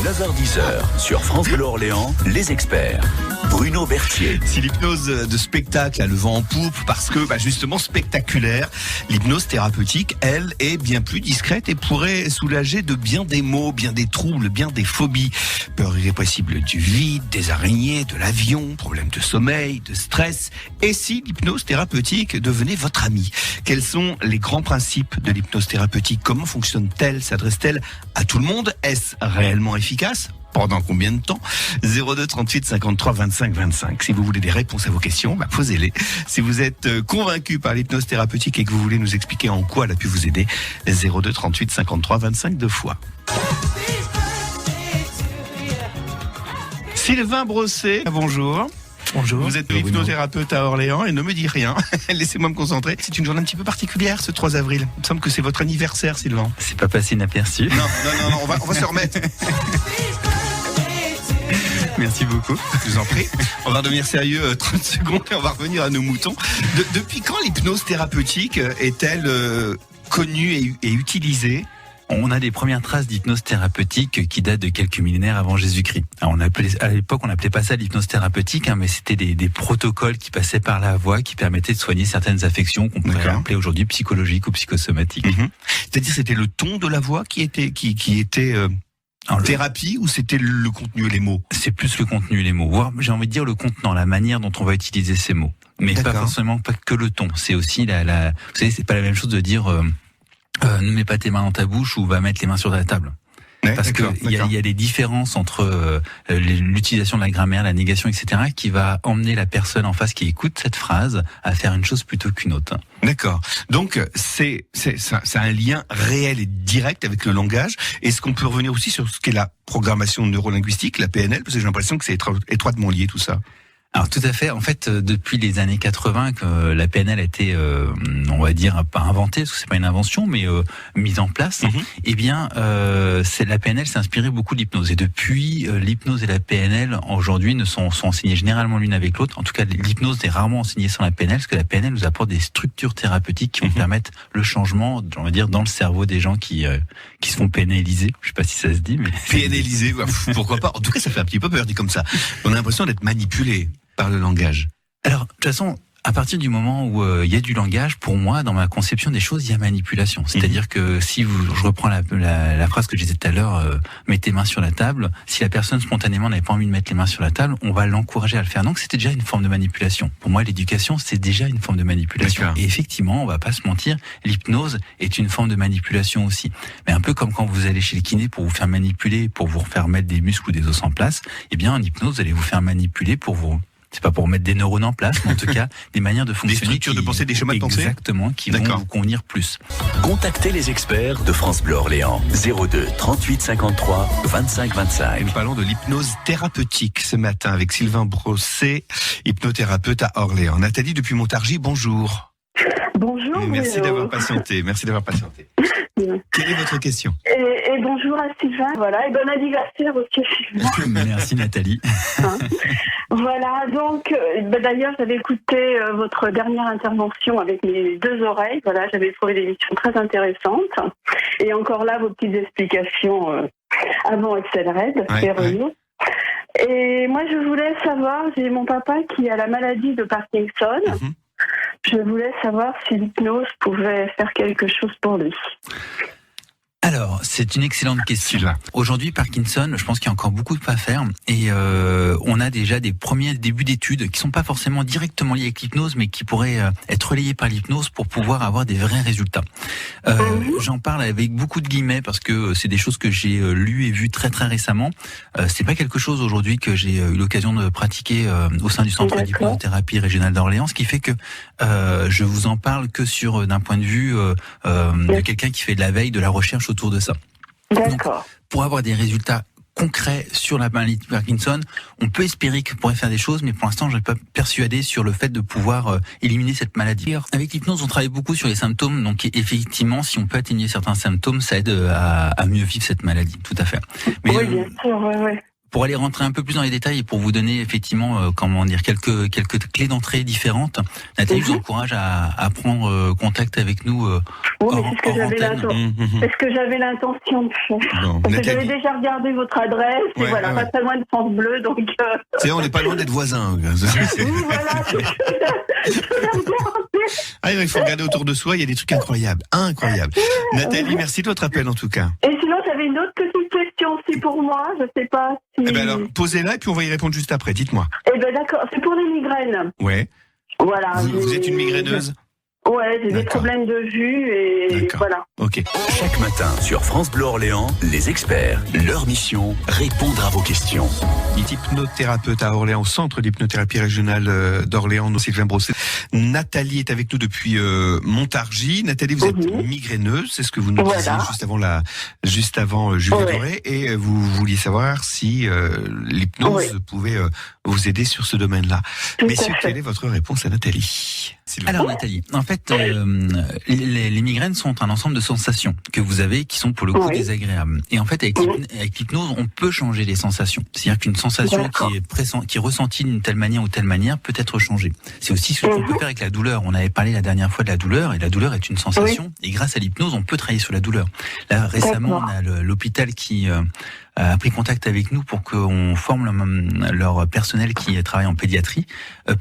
9h-10h sur France Bleu Orléans, les experts. Bruno Berthier. C'est l'hypnose de spectacle, le vent en poupe, parce que justement spectaculaire. L'hypnose thérapeutique, elle, est bien plus discrète et pourrait soulager de bien des maux, bien des troubles, bien des phobies. Peur irrépressible du vide, des araignées, de l'avion, problèmes de sommeil, de stress. Et si l'hypnose thérapeutique devenait votre amie? Quels sont les grands principes de l'hypnose thérapeutique? Comment fonctionne-t-elle? S'adresse-t-elle à tout le monde? Est-ce réellement efficace? Pendant combien de temps? 02 38 53 25 25. Si vous voulez des réponses à vos questions, posez-les. Si vous êtes convaincu par l'hypnose thérapeutique et que vous voulez nous expliquer en quoi elle a pu vous aider, 02 38 53 25 deux fois. Sylvain Brosset, bonjour. Bonjour. Vous êtes hypnothérapeute à Orléans et ne me dites rien. Laissez-moi me concentrer. C'est une journée un petit peu particulière, ce 3 avril. Il me semble que c'est votre anniversaire, Sylvain. C'est pas passé inaperçu. Non, on va se remettre. Merci beaucoup. Je vous en prie. On va devenir sérieux 30 secondes et on va revenir à nos moutons. Depuis quand l'hypnose thérapeutique est-elle connue et utilisée? On a des premières traces d'hypnose thérapeutique qui datent de quelques millénaires avant Jésus-Christ. Alors à l'époque, on n'appelait pas ça l'hypnose thérapeutique, mais c'était des protocoles qui passaient par la voix, qui permettaient de soigner certaines affections qu'on pourrait appeler aujourd'hui psychologiques ou psychosomatiques. C'est-à-dire c'était le ton de la voix qui était thérapie, ou c'était le contenu et les mots? C'est plus le contenu et les mots. Voire, j'ai envie de dire le contenant, la manière dont on va utiliser ces mots. Mais pas forcément pas que le ton. C'est aussi vous savez, c'est pas la même chose de dire ne mets pas tes mains dans ta bouche ou va mettre les mains sur la table. Parce que il y a des différences entre l'utilisation de la grammaire, la négation, etc., qui va emmener la personne en face qui écoute cette phrase à faire une chose plutôt qu'une autre. D'accord. Donc c'est un lien réel et direct avec le langage. Est-ce qu'on peut revenir aussi sur ce qu'est la programmation neurolinguistique, la PNL, parce que j'ai l'impression que c'est étroitement lié tout ça. Alors tout à fait. En fait, depuis les années 80, que la PNL a été, on va dire, pas inventée, parce que c'est pas une invention, mais mise en place. Eh bien, la PNL s'est inspirée beaucoup de l'hypnose. Et depuis, l'hypnose et la PNL aujourd'hui ne sont enseignées généralement l'une avec l'autre. En tout cas, l'hypnose est rarement enseignée sans la PNL, parce que la PNL nous apporte des structures thérapeutiques qui vont permettre le changement, on va dire, dans le cerveau des gens qui se font pénaliser. Je sais pas si ça se dit, mais pénaliser, pourquoi pas. En tout cas, ça fait un petit peu peur dit comme ça. On a l'impression d'être manipulé par le langage. Alors, de toute façon, à partir du moment où il y a du langage, pour moi, dans ma conception des choses, il y a manipulation. C'est-à-dire que si je reprends la phrase que je disais tout à l'heure, mets tes mains sur la table, si la personne spontanément n'avait pas envie de mettre les mains sur la table, on va l'encourager à le faire. Donc c'était déjà une forme de manipulation. Pour moi, l'éducation, c'est déjà une forme de manipulation. Et effectivement, on va pas se mentir, l'hypnose est une forme de manipulation aussi. Mais un peu comme quand vous allez chez le kiné pour vous faire manipuler, pour vous faire mettre des muscles ou des os en place, eh bien en hypnose, vous allez vous faire manipuler c'est pas pour mettre des neurones en place, mais en tout cas, des manières de fonctionner. Des structures de pensée, des schémas de pensée. Exactement, qui vont vous convenir plus. Contactez les experts de France Bleu Orléans. 02 38 53 25 25. Nous parlons de l'hypnose thérapeutique ce matin avec Sylvain Brosset, hypnothérapeute à Orléans. Nathalie depuis Montargis, bonjour. Bonjour. Merci d'avoir patienté. Quelle est votre question? Et bonjour à Sylvain. Voilà, et bon anniversaire aussi à Sylvain. Merci Nathalie. Voilà, donc d'ailleurs j'avais écouté votre dernière intervention avec mes deux oreilles. Voilà, j'avais trouvé l'émission très intéressante. Et encore là, vos petites explications avant Accelerate, sérieux. Et moi je voulais savoir, j'ai mon papa qui a la maladie de Parkinson. Je voulais savoir si l'hypnose pouvait faire quelque chose pour lui. Alors, c'est une excellente question. Aujourd'hui, Parkinson, je pense qu'il y a encore beaucoup à faire et on a déjà des premiers débuts d'études qui sont pas forcément directement liés avec l'hypnose, mais qui pourraient être relayés par l'hypnose pour pouvoir avoir des vrais résultats. J'en parle avec beaucoup de guillemets parce que c'est des choses que j'ai lues et vues très très récemment. C'est pas quelque chose aujourd'hui que j'ai eu l'occasion de pratiquer au sein du centre d'hypnothérapie régional d'Orléans, ce qui fait que je vous en parle que d'un point de vue de quelqu'un qui fait de la veille, de la recherche autour de ça. D'accord. Donc, pour avoir des résultats concrets sur la maladie de Parkinson, on peut espérer qu'on pourrait faire des choses, mais pour l'instant, je ne suis pas persuadé sur le fait de pouvoir éliminer cette maladie. Avec l'hypnose, on travaille beaucoup sur les symptômes, donc effectivement, si on peut atténuer certains symptômes, ça aide à mieux vivre cette maladie, tout à fait. Mais, oui, bien sûr, oui. pour aller rentrer un peu plus dans les détails et pour vous donner effectivement quelques clés d'entrée différentes, Nathalie, je vous encourage à prendre contact avec nous oui, c'est ce que j'avais l'intention de faire. Bon, Parce que Nathalie. j'avais déjà regardé votre adresse et voilà, pas très loin de France Bleu, donc. C'est on n'est pas loin d'être voisins. Oui, voilà. Ah, il faut regarder autour de soi, il y a des trucs incroyables. Nathalie, merci de votre appel en tout cas. Et sinon, j'avais une autre petite question aussi pour moi. Je sais pas si. Eh ben alors, posez-la et puis on va y répondre juste après. Dites-moi. Eh ben d'accord, c'est pour les migraines. Ouais. Voilà. Vous êtes une migraineuse? Ouais, j'ai des D'accord. problèmes de vue et D'accord. voilà. Ok. Chaque matin sur France Bleu Orléans, les experts, leur mission, répondre à vos questions. Il est hypnothérapeute à Orléans, au centre d'hypnothérapie régionale d'Orléans, Sylvain Brosset. Nathalie est avec nous depuis Montargis. Nathalie, vous êtes migraineuse, c'est ce que vous nous disiez juste avant Julia Doré, et vous vouliez savoir si l'hypnose pouvait vous aider sur ce domaine-là. Messieurs, quelle est votre réponse à Nathalie? Alors Nathalie, en fait, les migraines sont un ensemble de sensations que vous avez qui sont pour le coup désagréables. Et en fait, avec l'hypnose, on peut changer les sensations. C'est-à-dire qu'une sensation qui est ressentie d'une telle manière ou telle manière peut être changée. C'est aussi ce qu'on peut faire avec la douleur. On avait parlé la dernière fois de la douleur, et la douleur est une sensation. Et grâce à l'hypnose, on peut travailler sur la douleur. Là, récemment, on a l'hôpital qui a pris contact avec nous pour qu'on forme leur personnel qui travaille en pédiatrie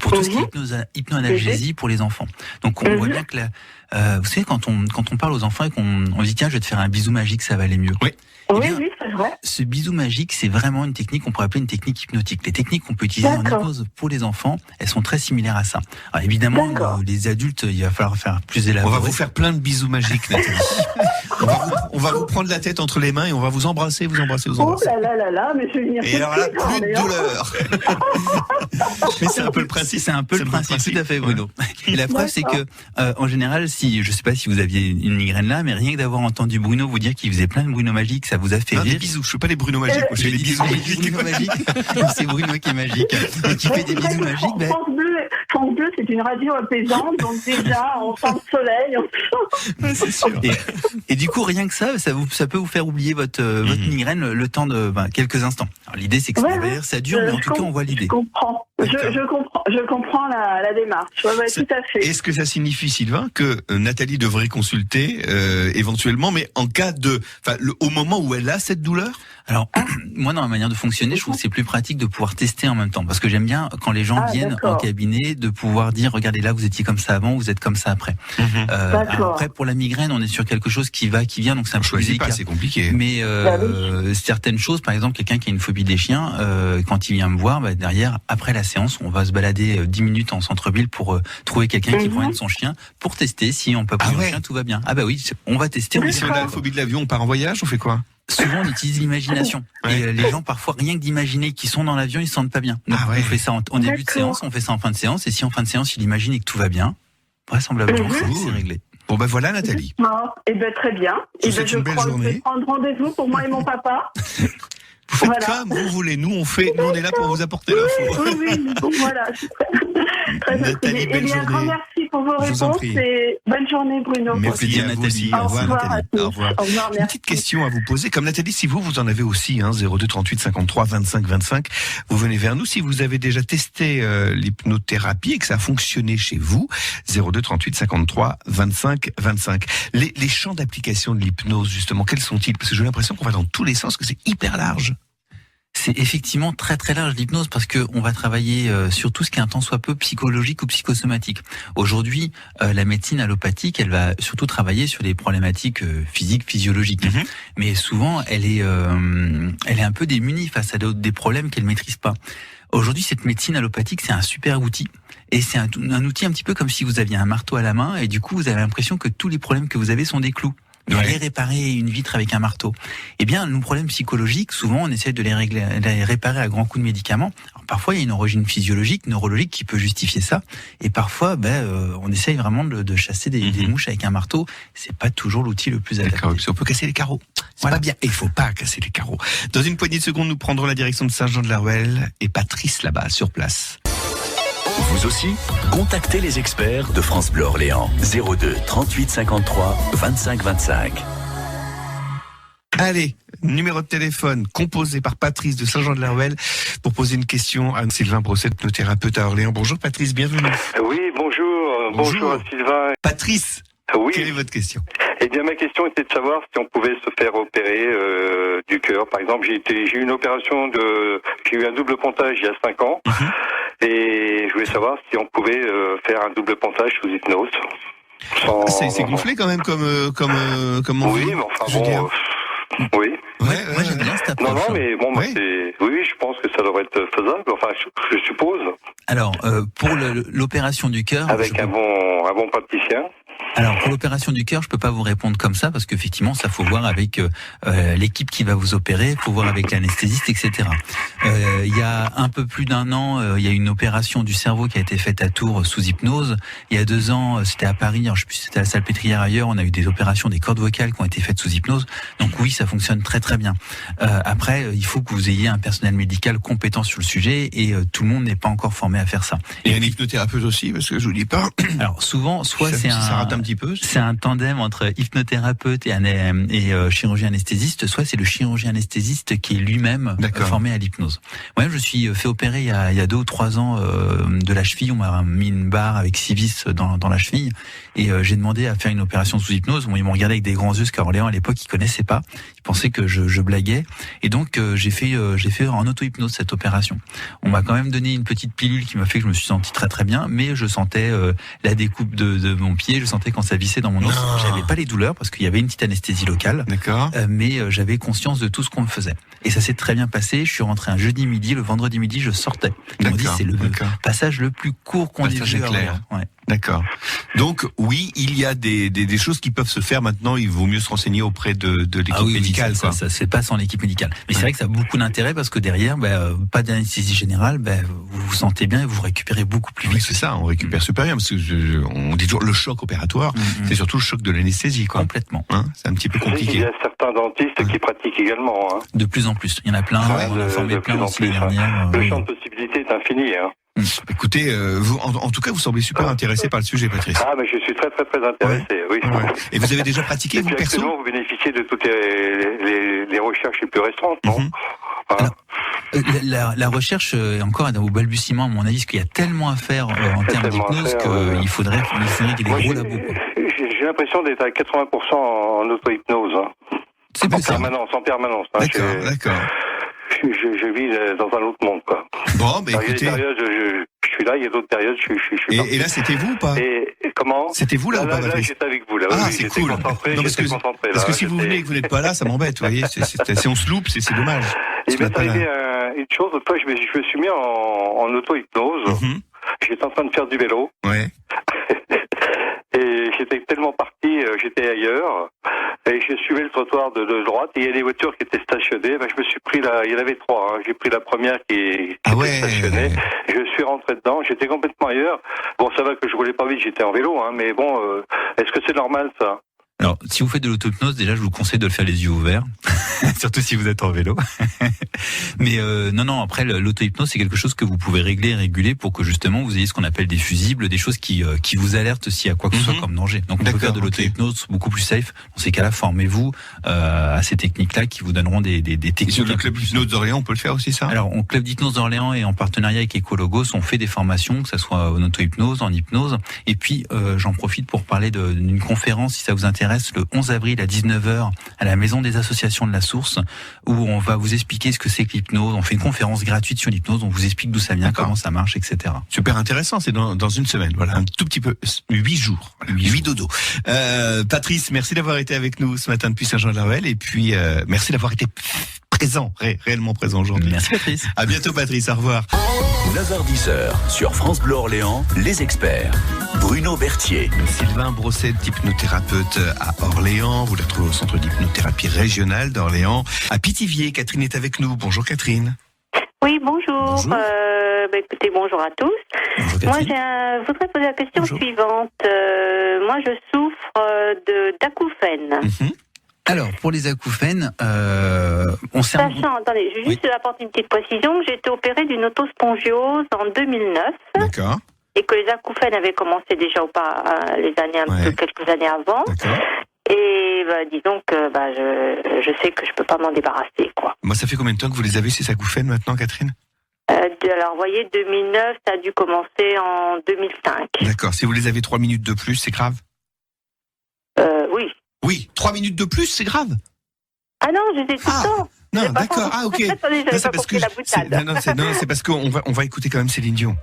pour tout ce qui est hypnoanalgésie pour les enfants. Donc on voit bien que vous savez, quand on parle aux enfants et qu'on dit tiens, je vais te faire un bisou magique, ça va aller mieux. Oui. Oui, c'est vrai. Ce bisou magique, c'est vraiment une technique qu'on pourrait appeler une technique hypnotique. Les techniques qu'on peut utiliser en hypnose pour les enfants, elles sont très similaires à ça. Alors évidemment, les adultes, il va falloir faire plus élaboré. On va vous faire plein de bisous magiques, Nathalie. on va vous prendre la tête entre les mains et on va vous embrasser. Oh là là, mais je vais venir. Et alors là, plus de douleur. Mais c'est un peu le principe. C'est un peu le principe, tout à fait, Bruno. Et la preuve, c'est que, en général, je sais pas si vous aviez une migraine là, mais rien que d'avoir entendu Bruno vous dire qu'il faisait plein de Bruno magiques, ça vous a fait rire. Des bisous, je fais pas les Bruno magiques, moi je fais des bisous magiques. C'est Bruno qui est magique. Et qui fait des bisous magiques. France Bleu, c'est une radio apaisante, donc déjà, on sent le soleil. C'est sûr. Et du coup, rien que ça peut vous faire oublier votre migraine le temps de quelques instants. Alors l'idée, c'est que ça dure, mais en tout cas, on voit l'idée. Je comprends. Je comprends la démarche. Tout à fait. Est-ce que ça signifie, Sylvain, que Nathalie devrait consulter éventuellement, mais en cas au moment où elle a cette douleur? Alors, moi, dans ma manière de fonctionner, je trouve que c'est plus pratique de pouvoir tester en même temps, parce que j'aime bien quand les gens viennent en cabinet de pouvoir dire, regardez là, vous étiez comme ça avant, vous êtes comme ça après. Après, pour la migraine, on est sur quelque chose qui vient, donc c'est un peu plus délicat. C'est compliqué. Mais certaines choses, par exemple, quelqu'un qui a une phobie des chiens, quand il vient me voir, derrière, après la séance, on va se balader 10 minutes en centre-ville pour trouver quelqu'un qui promène son chien pour tester si on peut prendre le chien, tout va bien. Ah bah oui, on va tester. Si on a la phobie de l'avion, on part en voyage, on fait quoi? Souvent, on utilise l'imagination. Et les gens, parfois, rien que d'imaginer qu'ils sont dans l'avion, ils se sentent pas bien. Donc, on fait ça en début de séance, on fait ça en fin de séance. Et si en fin de séance, il imagine que tout va bien, vraisemblablement, c'est réglé. Bon, voilà, Nathalie. Très bien. Je crois que je vais prendre rendez-vous pour moi et mon papa. Vous faites comme vous voulez. Nous, on est là pour vous apporter l'info. Oui, voilà. Très Nathalie, belle journée. Grand merci pour vos réponses et bonne journée, Bruno. Merci à vous aussi. Au revoir, Nathalie. Au revoir. Une petite question à vous poser. Comme Nathalie, si vous en avez aussi, 02 38 53 25 25, vous venez vers nous. Si vous avez déjà testé l'hypnothérapie et que ça a fonctionné chez vous, 02 38 53 25 25. Les champs d'application de l'hypnose, justement, quels sont-ils? Parce que j'ai l'impression qu'on va dans tous les sens, que c'est hyper large. C'est effectivement très très large l'hypnose parce que on va travailler sur tout ce qui est un tant soit peu psychologique ou psychosomatique. Aujourd'hui, la médecine allopathique, elle va surtout travailler sur des problématiques physiques, physiologiques. Mais souvent, elle est un peu démunie face à des problèmes qu'elle maîtrise pas. Aujourd'hui, cette médecine allopathique, c'est un super outil. Et c'est un outil un petit peu comme si vous aviez un marteau à la main et du coup, vous avez l'impression que tous les problèmes que vous avez sont des clous. Aller réparer une vitre avec un marteau. Eh bien, nos problèmes psychologiques, souvent, on essaie de les réparer à grands coups de médicaments. Alors, parfois, il y a une origine physiologique, neurologique qui peut justifier ça. Et parfois, on essaye vraiment de chasser des mouches avec un marteau. C'est pas toujours l'outil le plus adapté. D'accord, on peut casser les carreaux. C'est pas bien. Il faut pas casser les carreaux. Dans une poignée de secondes, nous prendrons la direction de Saint-Jean-de-la-Ruelle et Patrice là-bas, sur place. Vous aussi, contactez les experts de France Bleu Orléans. 02 38 53 25 25. Allez, numéro de téléphone composé par Patrice de Saint-Jean-de-la-Ruelle pour poser une question à Sylvain Brosset, hypnothérapeute à Orléans. Bonjour Patrice, bienvenue. Oui, bonjour. Bonjour à Sylvain. Patrice, Oui. quelle est votre question? Eh bien, ma question était de savoir si on pouvait se faire opérer du cœur. Par exemple, j'ai eu une opération j'ai eu un double pontage il y a 5 ans. Et je voulais savoir si on pouvait faire un double pontage sous hypnose. C'est gonflé quand même comme Oui, mais enfin bon. Oui. Moi j'aime bien cette approche. Non, mais bon, moi, Oui. oui, je pense que ça devrait être faisable. Enfin, je suppose. Alors pour l'opération du cœur, Avec un bon praticien. Alors pour l'opération du cœur, je peux pas vous répondre comme ça parce qu'effectivement, ça faut voir avec l'équipe qui va vous opérer, faut voir avec l'anesthésiste, etc. Il y a un peu plus d'1 an, il y a une opération du cerveau qui a été faite à Tours sous hypnose. Il y a 2 ans, c'était à Paris, alors je sais plus si c'était à la Salpêtrière ailleurs, on a eu des opérations des cordes vocales qui ont été faites sous hypnose. Donc oui, ça fonctionne très très bien. Après, il faut que vous ayez un personnel médical compétent sur le sujet et tout le monde n'est pas encore formé à faire ça. Et un hypnothérapeute aussi, parce que je vous dis pas. Alors souvent, soit ça rate un petit peu. c'est un tandem entre hypnothérapeute et chirurgien anesthésiste, soit c'est le chirurgien anesthésiste qui est lui-même formé à l'hypnose. Moi, je suis fait opérer il y a 2 ou 3 ans de la cheville. On m'a mis une barre avec 6 vis dans la cheville et j'ai demandé à faire une opération sous hypnose. Bon, ils m'ont regardé avec des grands yeux, parce qu'à Orléans à l'époque ils connaissaient pas. Ils pensaient que je blaguais et donc j'ai fait en auto-hypnose cette opération. On m'a quand même donné une petite pilule qui m'a fait que je me suis senti très très bien, mais je sentais la découpe de mon pied, je sentais quand ça vissait dans mon os. J'avais pas les douleurs parce qu'il y avait une petite anesthésie locale. D'accord. Mais j'avais conscience de tout ce qu'on me faisait. Et ça s'est très bien passé. Je suis rentré un jeudi midi, le vendredi midi, je sortais. Ils m'ont dit c'est le passage le plus court qu'on ait vu. Ouais. D'accord. Donc oui, il y a des choses qui peuvent se faire maintenant. Il vaut mieux se renseigner auprès de l'équipe médicale. Ça se fait pas sans l'équipe médicale. Mais c'est vrai que ça a beaucoup d'intérêt parce que derrière, pas d'anesthésie générale, vous vous sentez bien et vous récupérez beaucoup plus vite. Oui, c'est ça. On récupère super bien parce que on dit toujours le choc opératoire, c'est surtout le choc de l'anesthésie, quoi. Complètement. C'est un petit peu compliqué. Il y a certains dentistes qui pratiquent également. De plus en plus. Il y en a plein. On a formé plein aussi l'année dernière. Le champ de possibilités est infini. Écoutez, vous, en tout cas, vous semblez super intéressé par le sujet, Patrice. Ah, mais je suis très très très intéressé, oui. Ouais. Et vous avez déjà pratiqué, vous, perso? Vous bénéficiez de toutes les recherches les plus récentes, non? Alors, la recherche est encore au balbutiement, à mon avis, parce qu'il y a tellement à faire en termes d'hypnose qu'il faudrait qu'il y ait des gros labos. J'ai l'impression d'être à 80% en auto-hypnose. C'est possible. En permanence. D'accord. Je vis dans un autre monde, quoi. Bon, mais Il y écoutez. a des périodes, je suis là, il y a d'autres périodes, je suis et là, c'était vous ou pas? Et comment? C'était vous là ou pas, Là, Patrice? j'étais avec vous, là. Ah, oui, c'est j'étais cool. Concentré, Non, parce que si vous venez et que vous n'êtes pas là, ça m'embête, vous voyez. Si on se loupe, c'est dommage. Il m'est arrivé une chose, l'autre fois, je me suis mis en auto-hypnose. J'étais en train de faire du vélo. Ouais. Et j'étais tellement parti, j'étais ailleurs, et je suivais le trottoir de droite, et il y a des voitures qui étaient stationnées, je me suis pris il y en avait 3, j'ai pris la première qui était stationnée, je suis rentré dedans, j'étais complètement ailleurs. Bon, ça va que je roulais pas vite, j'étais en vélo, mais bon, est-ce que c'est normal, ça? Alors, si vous faites de l'auto-hypnose, déjà, je vous conseille de le faire les yeux ouverts, surtout si vous êtes en vélo. Mais non, après, l'auto-hypnose, c'est quelque chose que vous pouvez régler et réguler pour que justement vous ayez ce qu'on appelle des fusibles, des choses qui vous alertent s'il y a quoi que ce soit comme danger. Donc, on peut faire de l'auto-hypnose beaucoup plus safe. Dans ces cas-là, formez-vous à ces techniques-là qui vous donneront des techniques. Et sur le club d'hypnose d'Orléans, on peut le faire aussi, ça? Alors, au club d'hypnose d'Orléans et en partenariat avec Ecologos, on fait des formations, que ça soit en auto-hypnose, en hypnose. Et puis, j'en profite pour parler d'une conférence, si ça vous intéresse, le 11 avril à 19h à la Maison des Associations de la Source, où on va vous expliquer ce que c'est que l'hypnose. On fait une conférence gratuite sur l'hypnose, on vous explique d'où ça vient, comment ça marche, etc. Super intéressant, c'est dans une semaine, voilà, un tout petit peu, 8 jours, 8 dodo. Patrice, merci d'avoir été avec nous ce matin depuis Saint-Jean-de-la-Ruelle, et puis merci d'avoir été présent, réellement présent aujourd'hui. Merci Patrice. À bientôt Patrice, au revoir. 9h-10h sur France Bleu Orléans, les experts. Bruno Berthier. Sylvain Brosset, hypnothérapeute à Orléans. Vous le retrouvez au centre d'hypnothérapie régionale d'Orléans. À Pithiviers, Catherine est avec nous. Bonjour Catherine. Oui, bonjour. Écoutez, bonjour à tous. Bonjour, moi, je voudrais poser la question suivante. Moi, je souffre d'acouphènes. Alors, pour les acouphènes, attendez, je vais juste apporter une petite précision. J'ai été opérée d'une autospongiose en 2009. D'accord. Et que les acouphènes avaient commencé déjà quelques années avant. D'accord. Et disons que je sais que je peux pas m'en débarrasser, quoi. Moi, ça fait combien de temps que vous les avez, ces acouphènes, maintenant, Catherine ? Alors, vous voyez, 2009, ça a dû commencer en 2005. D'accord. Si vous les avez 3 minutes de plus, c'est grave ? Oui. Oui, 3 minutes de plus, c'est grave ? Ah non, je dis tout le temps. Non, d'accord. Ah, ok. Attendez, j'avais pas compris la boutade. C'est parce qu'on va écouter quand même Céline Dion,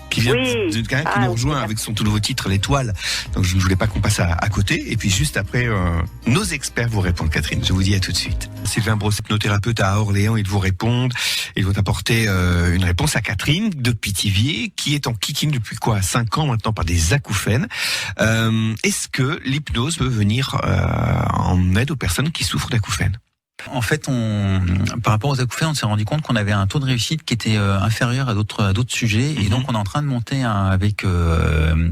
qui vient qui nous rejoint avec son tout nouveau titre, L'Étoile. Donc je ne voulais pas qu'on passe à côté. Et puis juste après, nos experts vous répondent, Catherine. Je vous dis à tout de suite. Sylvain Bros, hypnothérapeute à Orléans, ils vous répondent. Ils vont apporter une réponse à Catherine de Pithiviers, qui est en kikine depuis 5 ans maintenant par des acouphènes. Est-ce que l'hypnose peut venir en aide aux personnes qui souffrent d'acouphènes ? En fait, par rapport aux acouphènes, on s'est rendu compte qu'on avait un taux de réussite qui était inférieur à d'autres sujets, et donc on est en train de monter avec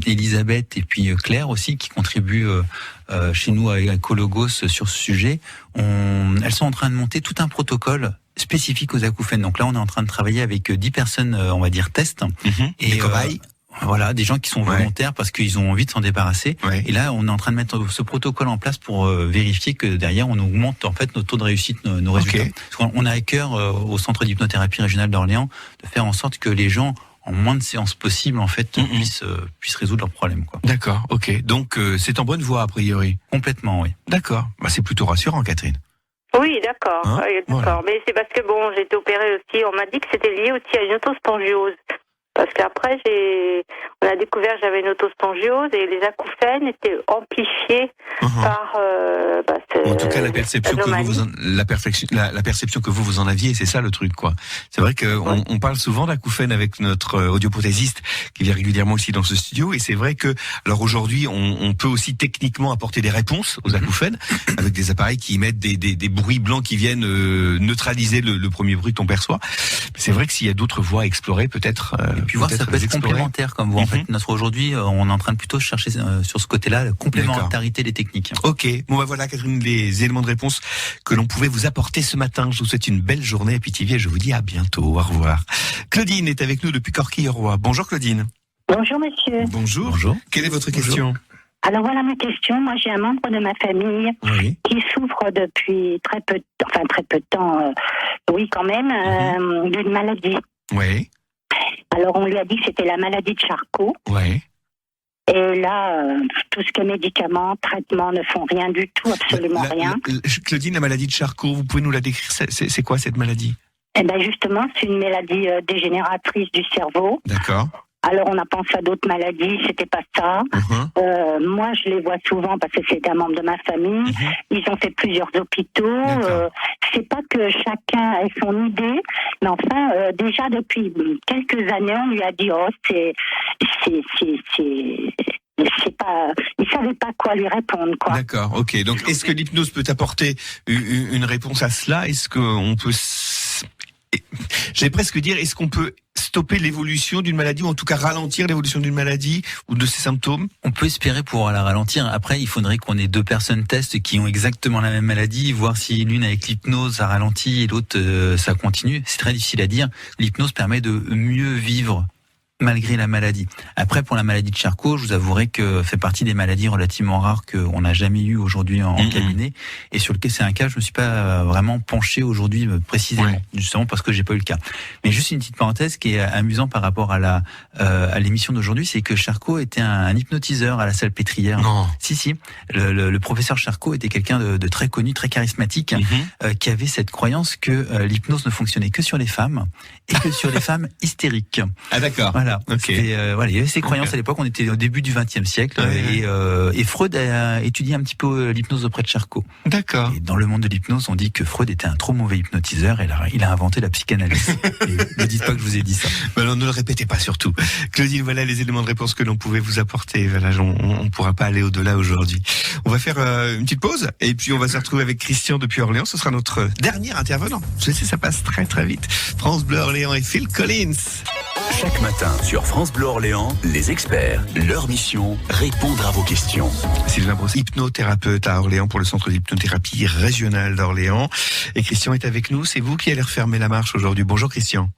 Elisabeth et puis Claire aussi, qui contribuent chez nous à Ecologos sur ce sujet. Elles sont en train de monter tout un protocole spécifique aux acouphènes. Donc là, on est en train de travailler avec 10 personnes, on va dire test, et des cobayes. Voilà, des gens qui sont volontaires parce qu'ils ont envie de s'en débarrasser. Ouais. Et là, on est en train de mettre ce protocole en place pour vérifier que derrière, on augmente en fait nos taux de réussite, nos résultats. Parce qu'on a à cœur au centre d'hypnothérapie régionale d'Orléans de faire en sorte que les gens, en moins de séances possibles, en fait, puissent résoudre leurs problèmes, quoi. D'accord, ok. Donc c'est en bonne voie a priori. Complètement, oui. D'accord. C'est plutôt rassurant, Catherine. Oui, d'accord. Oui, d'accord. Voilà. Mais c'est parce que j'ai été opérée aussi. On m'a dit que c'était lié aussi à une autospongiose. Parce qu'après, on a découvert que j'avais une autospongiose et les acouphènes étaient amplifiés par... en tout cas, la perception que vous en aviez, c'est ça le truc, quoi. C'est vrai qu'on parle souvent d'acouphènes avec notre audioprothésiste qui vient régulièrement aussi dans ce studio, et c'est vrai que, alors aujourd'hui, on peut aussi techniquement apporter des réponses aux acouphènes avec des appareils qui émettent des bruits blancs qui viennent neutraliser le premier bruit qu'on perçoit. Mais c'est vrai que s'il y a d'autres voies à explorer, peut-être... Et puis voir, ça peut être complémentaire comme vous. En fait, aujourd'hui, on est en train de plutôt chercher sur ce côté-là la complémentarité des techniques. Ok. Bon, voilà, Catherine, les éléments de réponse que l'on pouvait vous apporter ce matin. Je vous souhaite une belle journée à Pithiviers. Je vous dis à bientôt. Au revoir. Claudine est avec nous depuis Corquille-Roi. Bonjour, Claudine. Bonjour, monsieur. Bonjour. Quelle est votre question ? Alors voilà ma question. Moi, j'ai un membre de ma famille qui souffre depuis très peu de temps, oui, quand même, d'une maladie. Oui. Alors, on lui a dit que c'était la maladie de Charcot. Oui. Et là, tout ce qui est médicaments, traitements ne font rien du tout, absolument rien. Claudine, la maladie de Charcot, vous pouvez nous la décrire ? C'est quoi cette maladie ? Eh bien, justement, c'est une maladie dégénératrice du cerveau. D'accord. Alors, on a pensé à d'autres maladies, c'était pas ça. Moi, je les vois souvent parce que c'est un membre de ma famille. Ils ont fait plusieurs hôpitaux. C'est pas que chacun ait son idée, mais enfin, déjà depuis quelques années, on lui a dit, c'est pas, il savait pas quoi lui répondre, quoi. D'accord, ok. Donc, est-ce que l'hypnose peut apporter une réponse à cela ? Est-ce qu'on peut, j'allais presque dire, est-ce qu'on peut stopper l'évolution d'une maladie, ou en tout cas ralentir l'évolution d'une maladie ou de ses symptômes ? On peut espérer pouvoir la ralentir. Après, il faudrait qu'on ait 2 personnes test qui ont exactement la même maladie, voir si l'une avec l'hypnose ça ralentit et l'autre ça continue. C'est très difficile à dire. L'hypnose permet de mieux vivre malgré la maladie. Après, pour la maladie de Charcot, je vous avouerai que fait partie des maladies relativement rares qu'on n'a jamais eu aujourd'hui en cabinet, et sur lequel c'est un cas, je me suis pas vraiment penché aujourd'hui précisément, justement parce que j'ai pas eu le cas. Mais juste une petite parenthèse qui est amusant par rapport à l'émission d'aujourd'hui, c'est que Charcot était un hypnotiseur à la Salpêtrière. Non. Si. Le professeur Charcot était quelqu'un de très connu, très charismatique, qui avait cette croyance que l'hypnose ne fonctionnait que sur les femmes et que sur les femmes hystériques. Ah d'accord. Voilà. Okay. Il y avait ces croyances à l'époque. On était au début du XXe siècle, et Freud a étudié un petit peu l'hypnose auprès de Charcot. D'accord. Et dans le monde de l'hypnose, on dit que Freud était un trop mauvais hypnotiseur, et il a inventé la psychanalyse. Ne dites pas que je vous ai dit ça. Alors, ne le répétez pas surtout. Claudine, voilà les éléments de réponse que l'on pouvait vous apporter. Voilà, on pourra pas aller au-delà aujourd'hui. On va faire une petite pause, et puis on va se retrouver avec Christian depuis Orléans. Ce sera notre dernier intervenant. Je sais, ça passe très très vite. France Bleu Orléans et Phil Collins. Chaque matin sur France Bleu Orléans, les experts, leur mission, répondre à vos questions. Sylvain Bros, hypnothérapeute à Orléans pour le centre d'hypnothérapie régional d'Orléans. Et Christian est avec nous. C'est vous qui allez refermer la marche aujourd'hui. Bonjour Christian.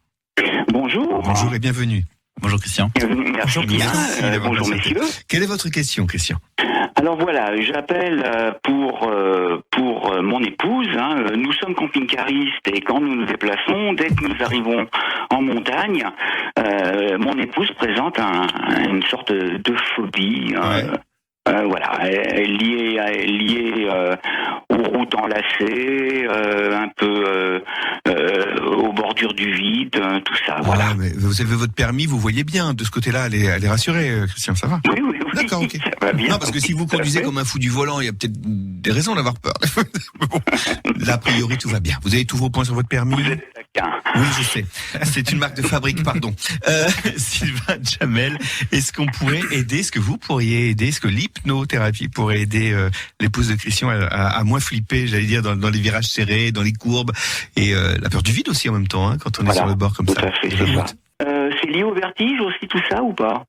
Bonjour. Bonjour et bienvenue. Bonjour Christian. Merci bien. Bonjour messieurs. Quelle est votre question, Christian ? Alors voilà, j'appelle pour mon épouse. Nous sommes camping-caristes et quand nous nous déplaçons, dès que nous arrivons en montagne, mon épouse présente une sorte de phobie. Voilà, liée aux routes enlacées, un peu aux bordures du vide, tout ça. Voilà. Mais vous avez votre permis, vous voyez bien de ce côté-là, elle est rassurée, Christian, ça va? Oui. D'accord, ok. Ça va bien. Non, parce que si vous conduisez comme un fou du volant, il y a peut-être des raisons d'avoir peur. Bon, là, a priori, tout va bien. Vous avez tous vos points sur votre permis? Vous êtes taquin. Oui, je sais. C'est une marque de fabrique, pardon. Sylvain Jamel, est-ce qu'on pourrait aider, est-ce que vous pourriez aider, est-ce que l'hypnothérapie pourrait aider l'épouse de Christian à moins flipper, j'allais dire, dans les virages serrés, dans les courbes, et la peur du vide aussi en même temps, quand on est sur le bord comme tout ça. À fait, c'est ça. C'est lié au vertige aussi, tout ça, ou pas?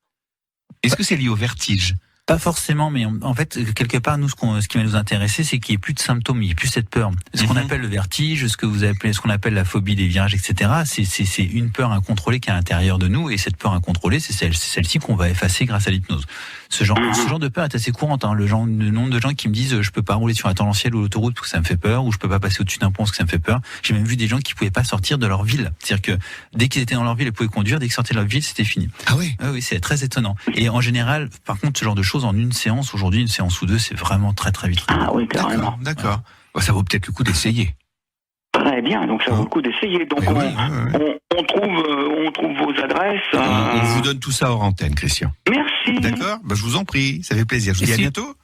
Est-ce que c'est lié au vertige? Pas forcément, mais en fait, quelque part, nous, ce qui va nous intéresser, c'est qu'il n'y ait plus de symptômes, il n'y ait plus cette peur. Ce qu'on appelle le vertige, ce qu'on appelle la phobie des virages, etc., c'est une peur incontrôlée qui est à l'intérieur de nous, et cette peur incontrôlée, c'est celle-ci qu'on va effacer grâce à l'hypnose. Ce genre de peur est assez courante, le nombre de gens qui me disent, je peux pas rouler sur un torrentiel ou l'autoroute parce que ça me fait peur, ou je peux pas passer au-dessus d'un pont parce que ça me fait peur. J'ai même vu des gens qui pouvaient pas sortir de leur ville. C'est-à-dire que dès qu'ils étaient dans leur ville, ils pouvaient conduire, dès qu'ils sortaient de leur ville, c'était fini. Ah oui? Ah oui, c'est très étonnant. Et en général, par contre, ce genre de choses en une séance, aujourd'hui, une séance ou deux, c'est vraiment très très vite. Ah oui, carrément. D'accord. Bah, ça vaut peut-être le coup d'essayer. Très bien, donc ça vaut le coup d'essayer. Donc on trouve vos adresses. On vous donne tout ça hors antenne, Christian. Merci. D'accord, je vous en prie, ça fait plaisir. Je vous dis à bientôt.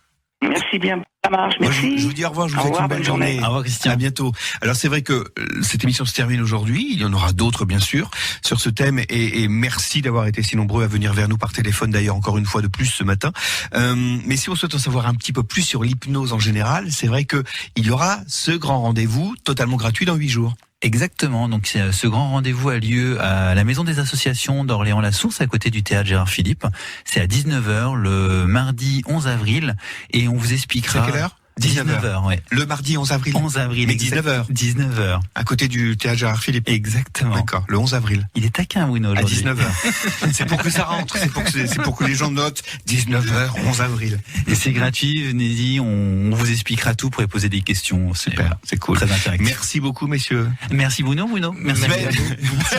Merci bien, ça marche, merci. Moi, je vous dis au revoir, je vous souhaite une belle journée. Au revoir, Christian. À bientôt. Alors c'est vrai que cette émission se termine aujourd'hui, il y en aura d'autres bien sûr sur ce thème, et merci d'avoir été si nombreux à venir vers nous par téléphone d'ailleurs encore une fois de plus ce matin. Mais si on souhaite en savoir un petit peu plus sur l'hypnose en général, c'est vrai que il y aura ce grand rendez-vous totalement gratuit dans 8 jours. Exactement, donc ce grand rendez-vous a lieu à la Maison des Associations d'Orléans-la-Source, à côté du théâtre Gérard Philippe. C'est à 19h le mardi 11 avril, et on vous expliquera... C'est à quelle heure? 19h, ouais. Le mardi 11 avril. 11 avril. Mais 19h. 19h. À côté du théâtre Gérard Philippe. Exactement. D'accord. Le 11 avril. Il est taquin, Bruno, aujourd'hui. À 19h. C'est pour que ça rentre. C'est pour que les gens notent 19h, 11 avril. Et c'est gratuit. Venez-y. On vous expliquera tout pour poser des questions. Super. Voilà. C'est cool. Très interactif. Merci beaucoup, messieurs. Merci, Bruno. Merci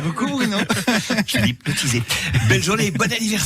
beaucoup, Bruno. Je l'ai hypnotisé. Belle journée. Bon anniversaire.